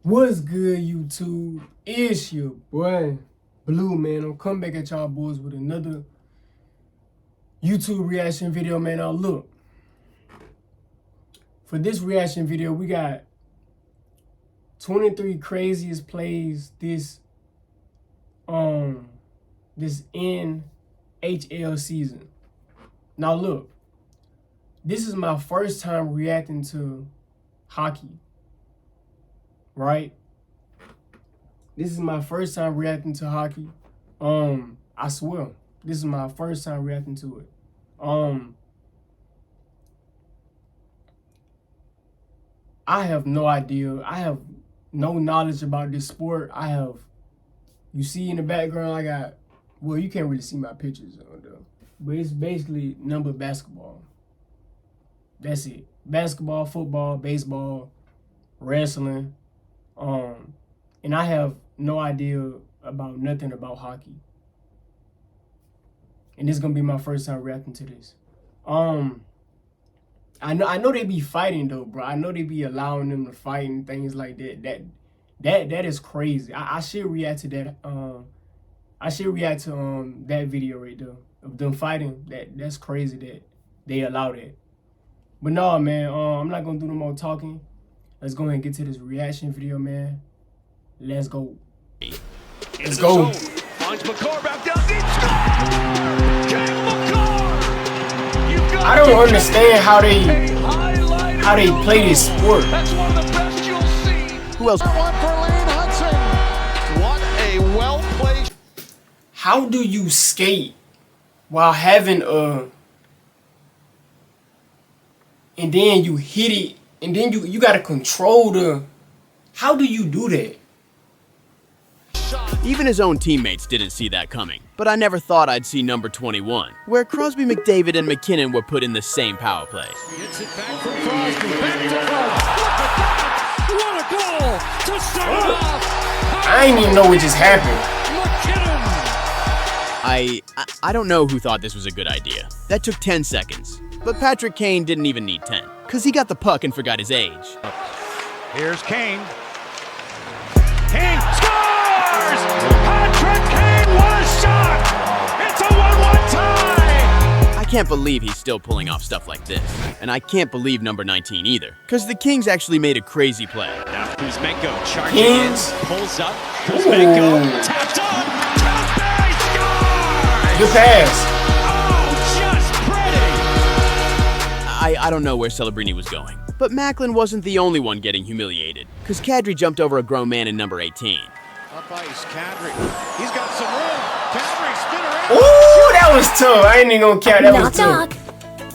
What's good, YouTube? It's your boy, Blue, man. I'm coming back at y'all boys with another YouTube reaction video, man. Now, look. For this reaction video, we got 23 craziest plays this NHL season. Now, look. This is my first time reacting to hockey. Right? This is my first time reacting to hockey. I swear, this is my first time reacting to it. I have no idea. I have no knowledge about this sport. You see in the background, I got, well, you can't really see my pictures on there, but it's basically number basketball. That's it. Basketball, football, baseball, wrestling. And I have no idea about nothing about hockey. And this is gonna be my first time reacting to this. I know they be fighting though, bro. I know they be allowing them to fight and things like that. That is crazy. I should react to that. I should react to that video right there of them fighting. That's crazy that they allow that. But no, man. I'm not gonna do no more talking. Let's go ahead and get to this reaction video, man. Let's go. Let's go. I don't understand how they play this sport. Who else? What a well played. How do you skate while having and then you hit it, and then you gotta control the. How do you do that? Even his own teammates didn't see that coming. But I never thought I'd see number 21, where Crosby, McDavid, and McKinnon were put in the same power play. Gets it back from Crosby. Back to Crosby. What a goal to start it off. I ain't even know what just happened. McKinnon. I don't know who thought this was a good idea. That took 10 seconds. But Patrick Kane didn't even need 10, because he got the puck and forgot his age. Here's Kane. Kane scores! Patrick Kane, what a shot! It's a 1-1 tie! I can't believe he's still pulling off stuff like this. And I can't believe number 19 either, because the Kings actually made a crazy play. Now Kuzmenko charging in, pulls up, Kuzmenko tapped on, Crosby scores! Good pass. Oh, just pretty! I don't know where Celebrini was going. But Macklin wasn't the only one getting humiliated, because Kadri jumped over a grown man in number 18. Up ice, Kadri. He's got some room. Kadri, spinner in. Ooh, that was tough. I ain't even gonna count. That was tough.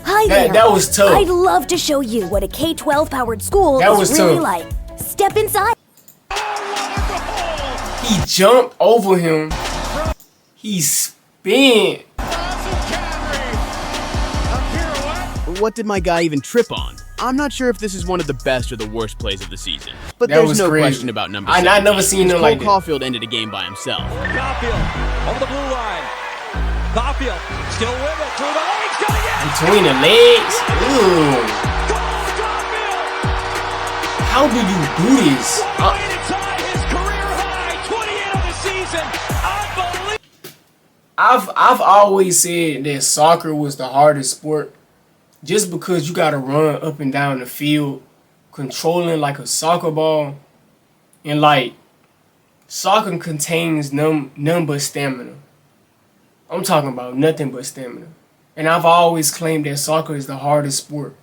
Hi there. That was tough. I'd love to show you what a K-12 powered school is really like. Step inside. He jumped over him. He spin. What did my guy even trip on? I'm not sure if this is one of the best or the worst plays of the season. But that there's no crazy. question about number 17. I never seen him like that. Caulfield ended a game by himself. Caulfield over the blue line. Caulfield still with it through the legs. Between the legs? Ooh. How do you do this? I've always said that soccer was the hardest sport, just because you gotta run up and down the field, controlling like a soccer ball, and like soccer contains none but stamina. I'm talking about nothing but stamina, and I've always claimed that soccer is the hardest sport.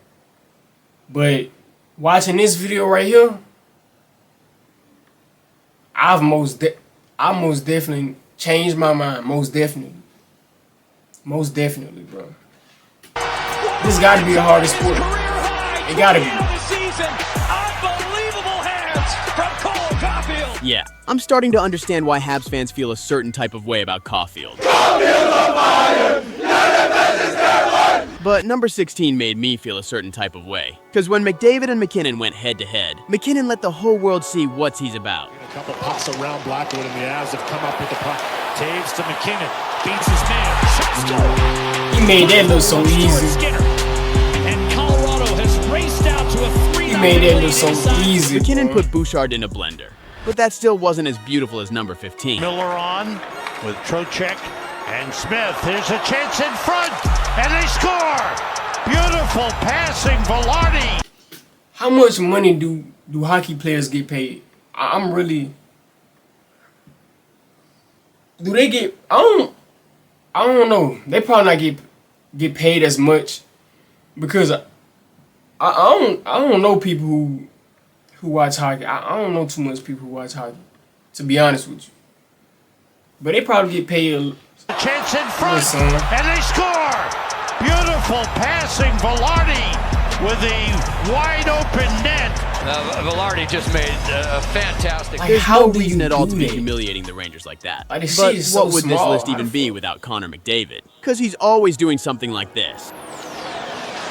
But watching this video right here, I most definitely changed my mind. Most definitely, bro. This got to be the hardest sport. It got to be. Yeah, I'm starting to understand why Habs fans feel a certain type of way about Caulfield. But number 16 made me feel a certain type of way. Because when McDavid and McKinnon went head-to-head, McKinnon let the whole world see what he's about. A couple pucks around Blackwood, and the Avs have come up with the puck. Taves to McKinnon. Beats his man. Shots go. He made that look so easy. And Colorado has raced out to a 3-0 made that look so easy. McKinnon put Bouchard in a blender, but that still wasn't as beautiful as number 15. Miller on with Trocheck and Smith. There's a chance in front, and they score. Beautiful passing, Velarde. How much money do hockey players get paid? I'm really. Do they get? I don't know. They probably not get paid as much because I don't know people who watch hockey. I don't know too much people who watch hockey, to be honest with you. But they probably get paid a chance in front, and they score. Beautiful passing, Velarde with a wide open net. Velarde just made a fantastic. Like, There's how no do reason you at all do to be that? humiliating the Rangers like that. Like, the But shit is so what would this small. list even be without Connor McDavid? Because he's always doing something like this.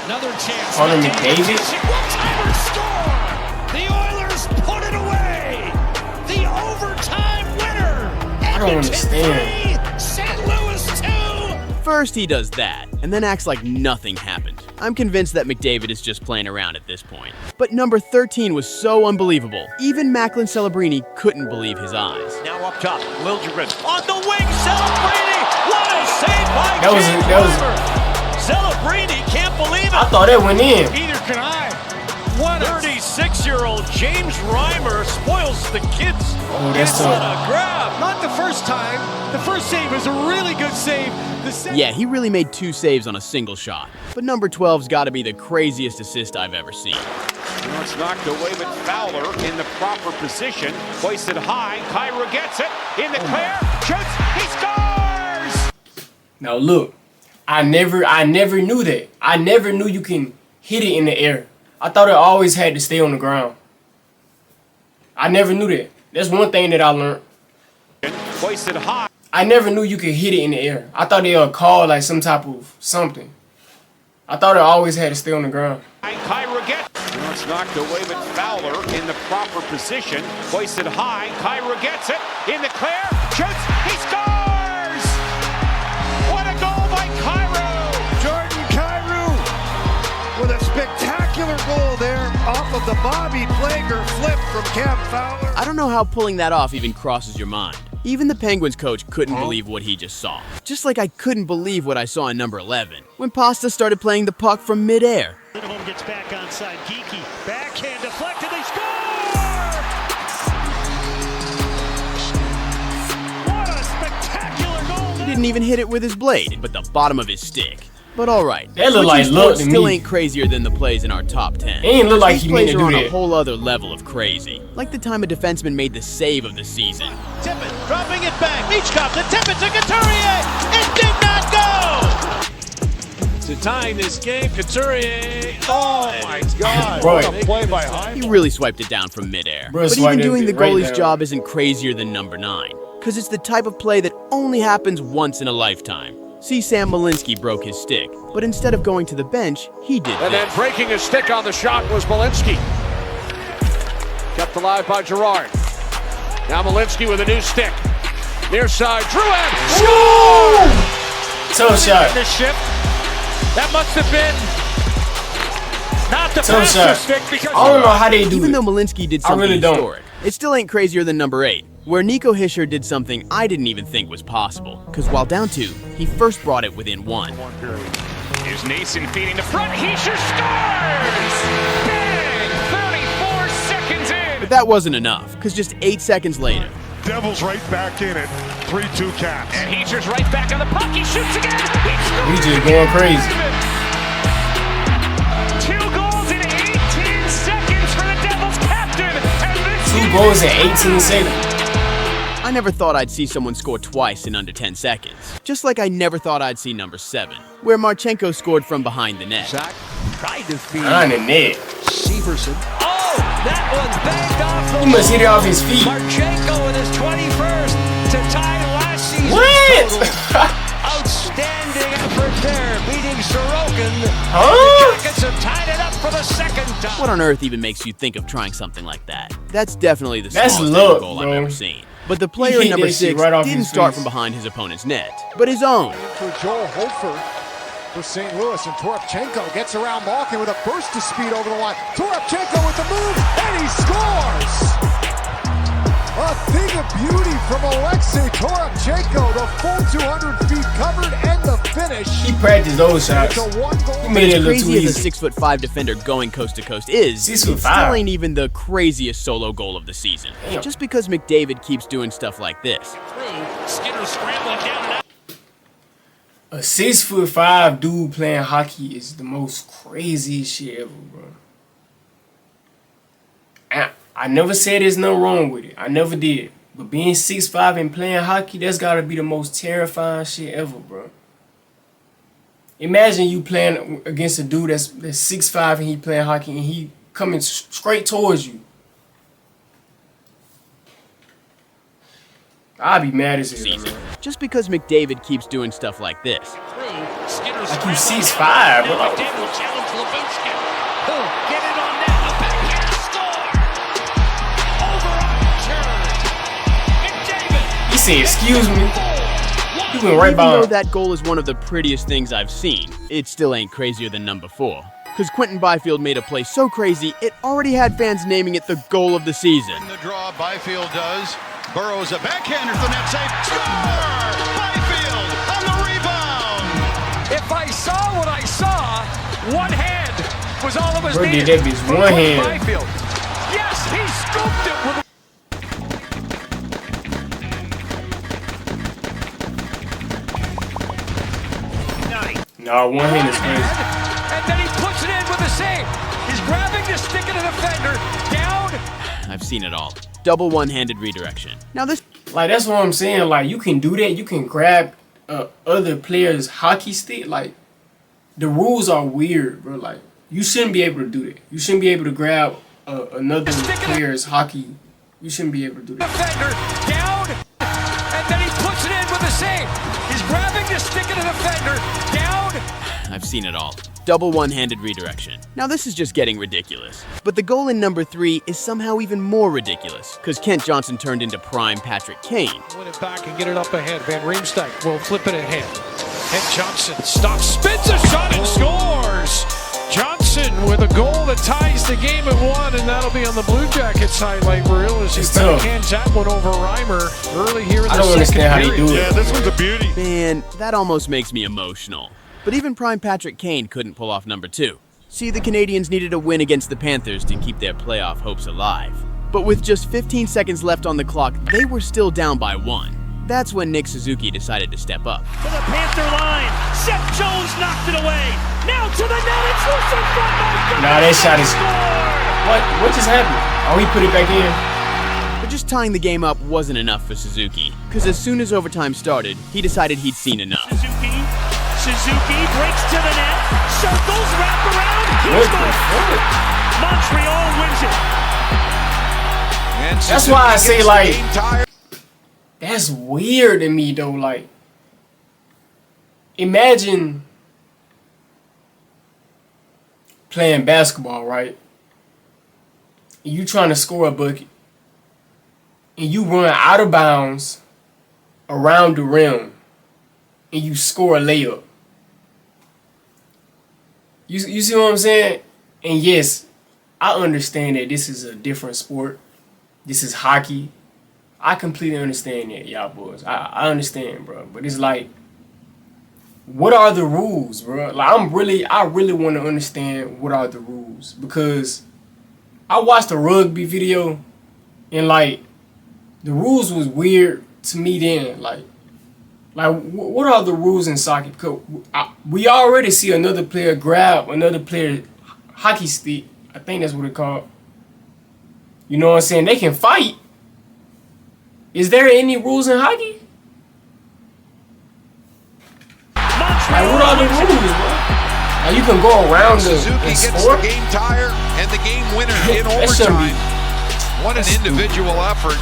Another chance. Connor McDavid? One-timer score. The Oilers put it away. The overtime winner. I don't understand. 3, St. Louis 2. First he does that, and then acts like nothing happened. I'm convinced that McDavid is just playing around at this point. But number 13 was so unbelievable. Even Macklin Celebrini couldn't believe his eyes. Now up top, Liljegren on the wing, Celebrini. What a save by That was James that was. Celebrini can't believe it. I thought that went in. Neither can I. What 36-year-old James Reimer spoils the kids. Oh, that's What tough. a grab. Not the first time. The first save was a really good save. The second Yeah, he really made 2 saves on a single shot. But number 12's gotta be the craziest assist I've ever seen. Now it's knocked away, but Fowler in the proper position. Hoisted high. Kyra gets it. In the clear. Shoots. He scores! Now look, I never knew that. I never knew you can hit it in the air. I thought it always had to stay on the ground. I never knew that. That's one thing that I learned. Hoisted high. I never knew you could hit it in the air. I thought they would call like some type of something. I thought it always had to stay on the ground. Kyra gets. Now it's knocked away, but Fowler in the proper position. Hoisted high. Kyra gets it. In the clear. Shoots. He scores! What a goal by Kyra! Jordan Kyrou with a spectacular goal there off of the Bobby Plager flip from Cam Fowler. I don't know how pulling that off even crosses your mind. Even the Penguins coach couldn't believe what he just saw. Just like I couldn't believe what I saw in number 11, when Pasta started playing the puck from midair. Lindholm gets back onside. Geeky. Backhand deflected. They score! What a spectacular goal! He didn't even hit it with his blade, but the bottom of his stick. But alright, That look like luck to still me. ain't crazier than the plays in our top 10. It ain't look like These he meant plays to are do on a that. whole other level of crazy. Like the time a defenseman made the save of the season. Tippett dropping it back. Leachkoff to Tippett to Couturier. It did not go. To tying this game, Couturier. Oh my God! Bro, What a play by Hyman. He really swiped it down from midair. Bro, But even swiped doing the it right goalie's down. job isn't crazier than number 9. Because it's the type of play that only happens once in a lifetime. See, Sam Malinsky broke his stick, but instead of going to the bench, he did And then this. breaking his stick on the shot was Malinsky. Kept alive by Girard. Now Malinsky with a new stick. Near side, Drouin. Tough shot. The shift. That must have been not the Tough faster shot. stick because I don't know how they do Even it. though Malinsky did I something really don't. historic, it still ain't crazier than number 8, where Nico Hischier did something I didn't even think was possible. Because while down 2, he first brought it within 1. Here's Nason feeding the front. Hischier scores! Bang! 34 seconds in. But that wasn't enough, because just 8 seconds later, Devils right back in it. 3-2 Caps. And Hischier's right back on the puck. He shoots again. He We scores! just going crazy. 2 goals in 18 seconds for the Devils captain. And this 2 goals in 18 seconds. I never thought I'd see someone score twice in under 10 seconds. Just like I never thought I'd see number 7, where Marchenko scored from behind the net. Zach tried to feed On the net. Severson. Oh, that one's banged off the He must hit it off his feet. Marchenko with his 21st to tie last season's What? total. Outstanding effort there, beating Sorokin. Huh? The Jackets have tied it up for the second time. What on earth even makes you think of trying something like that? That's definitely the That's smallest luck, ever goal I've bro. ever seen. But the player hit in number that shit 6 right off didn't his start face. from behind his opponent's net, but his own. For Joel Hofer. for St. Louis, and Toropchenko gets around Malkin with a burst of speed over the line. Toropchenko with the move, and he scores! A thing of beauty from Alexei Toropchenko, the full 200 feet covered and the finish. He practiced those shots. He made it look too crazy as easy. a 6'5" defender going coast to coast is, it 6'5". still ain't even the craziest solo goal of the season. Damn. Just because McDavid keeps doing stuff like this. Skinner scrambling down and out. A 6'5" dude playing hockey is the most craziest shit ever, bro. I never said there's nothing wrong with it. I never did. But being 6'5" and playing hockey, that's gotta be the most terrifying shit ever, bro. Imagine you playing against a dude that's 6'5" and he playing hockey and he coming straight towards you. I'd be mad as hell, man. Just because McDavid keeps doing stuff like this. Like you 6'5", bro. McDavid will challenge Labushkin. He'll get it on net. A backhand score. Over on turn. McDavid. He said, "Excuse me." He went right Even by though him. that goal is one of the prettiest things I've seen, it still ain't crazier than number 4. Because Quentin Byfield made a play so crazy, it already had fans naming it the goal of the season. The draw, Byfield does. Burrows a backhander to the net save. Score! Byfield on the rebound. If I saw what I saw, one hand was all of us Bro, needed. did that bitch from one Quentin hand. Byfield. Yes, he scooped it with No, one hand is crazy. and then he puts it in with a save. He's grabbing the stick of the defender, down. I've seen it all. Double one-handed redirection. Now this Like, that's what I'm saying. Like, you can do that. You can grab other players' hockey stick. Like, the rules are weird, bro. Like, you shouldn't be able to do that. You shouldn't be able to grab another player's hockey. You shouldn't be able to do that. Defender, down. And then he puts it in with a save. He's grabbing the stick of the defender, down. I've seen it all. Double one-handed redirection. Now this is just getting ridiculous. But the goal in number 3 is somehow even more ridiculous, because Kent Johnson turned into prime Patrick Kane. Win it back and get it up ahead. Van Riemsdyk will flip it ahead. And Johnson stops, spins a shot and scores. Johnson with a goal that ties the game at 1, and that'll be on the Blue Jackets highlight reel as he It's tough. backhands that one over Reimer early here in I the don't second understand how they period. do it. Yeah, this one's a beauty. Man, that almost makes me emotional. But even prime Patrick Kane couldn't pull off number 2. See, the Canadians needed a win against the Panthers to keep their playoff hopes alive. But with just 15 seconds left on the clock, they were still down by 1. That's when Nick Suzuki decided to step up. To the Panther line. Seth Jones knocked it away. Now to the net. It's loose in front. Nah, that shot is... Scored. What just happened? Oh, he put it back in. But just tying the game up wasn't enough for Suzuki, because as soon as overtime started, he decided he'd seen enough. Suzuki breaks to the net. Circles, wrap around. He What the scores. fuck? Montreal wins it. And That's Suzuki why I gets say, the like... game tied. That's weird to me, though. Like, imagine playing basketball, right? And you trying to score a bucket, and you run out of bounds around the rim, and you score a layup. You see what I'm saying? And yes, I understand that this is a different sport. This is hockey. I completely understand that, y'all boys. I understand, bro. But it's like, what are the rules, bro? Like, I really want to understand what are the rules, because I watched a rugby video and like the rules was weird to me then. Like what are the rules in soccer? Because we already see another player grab another player hockey stick. I think that's what it's called. You know what I'm saying? They can fight. Is there any rules in hockey? Like, what are the rules, bro? Like, you can go around Suzuki and gets score. the game tire and the game winner in That shouldn't be- overtime. What an individual effort.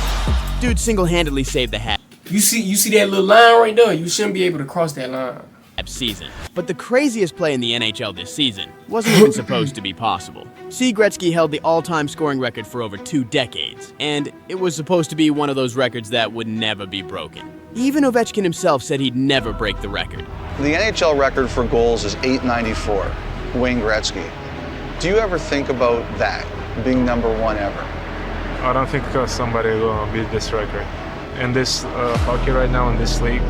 Dude single-handedly saved the Habs You see that little line right there? You shouldn't be able to cross that line. season. But the craziest play in the NHL this season wasn't even supposed to be possible. C. Gretzky held the all-time scoring record for over 2 decades, and it was supposed to be one of those records that would never be broken. Even Ovechkin himself said he'd never break the record. The NHL record for goals is 894, Wayne Gretzky. Do you ever think about that, being number one ever? I don't think somebody will beat this record. In this hockey right now, in this league,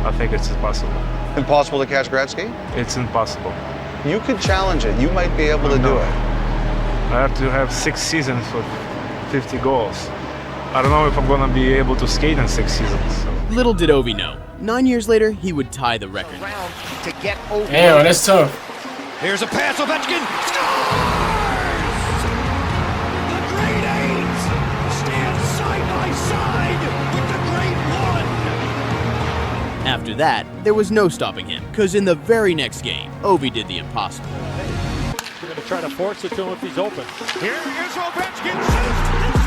I think it's impossible. Impossible to catch Gretzky? It's impossible. You could challenge it. You might be able to do it. I have to have 6 seasons with 50 goals. I don't know if I'm gonna be able to skate in 6 seasons. So. Little did Ovi know, 9 years later, he would tie the record. To get over. Damn, that's tough. Here's a pass, Ovechkin scores! The Great Eight stand side by side with the Great One. After that, there was no stopping him, because in the very next game, Ovi did the impossible. You're going to try to force it to him if he's open. Here is Ovechkin, shoots, and scores!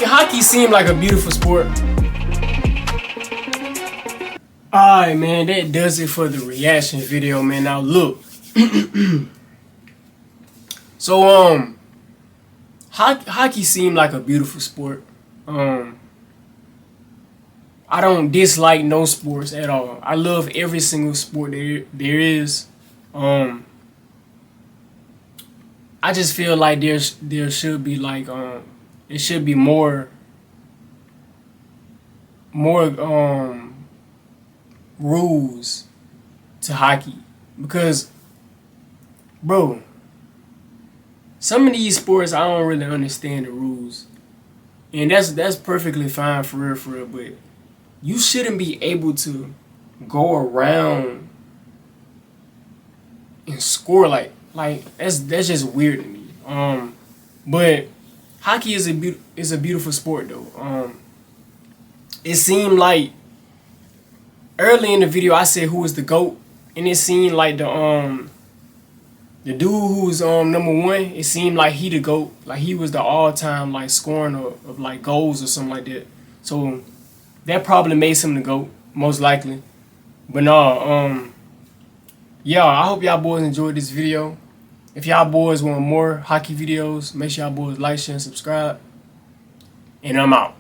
Hockey seemed like a beautiful sport. Alright, man, that does it for the reaction video, man. Now look. So hockey seemed like a beautiful sport. I don't dislike no sports at all. I love every single sport there is. I just feel like there should be like it should be more rules to hockey, because bro, some of these sports I don't really understand the rules, and that's perfectly fine for real, but you shouldn't be able to go around and score like that's just weird to me. But hockey is a beautiful sport though. It seemed like early in the video I said who was the GOAT, and it seemed like the dude who was number one, it seemed like he the GOAT, like he was the all-time like scoring of like goals or something like that. So that probably makes him the GOAT, most likely. But no, yeah, I hope y'all boys enjoyed this video. If y'all boys want more hockey videos, make sure y'all boys like, share, and subscribe. And I'm out.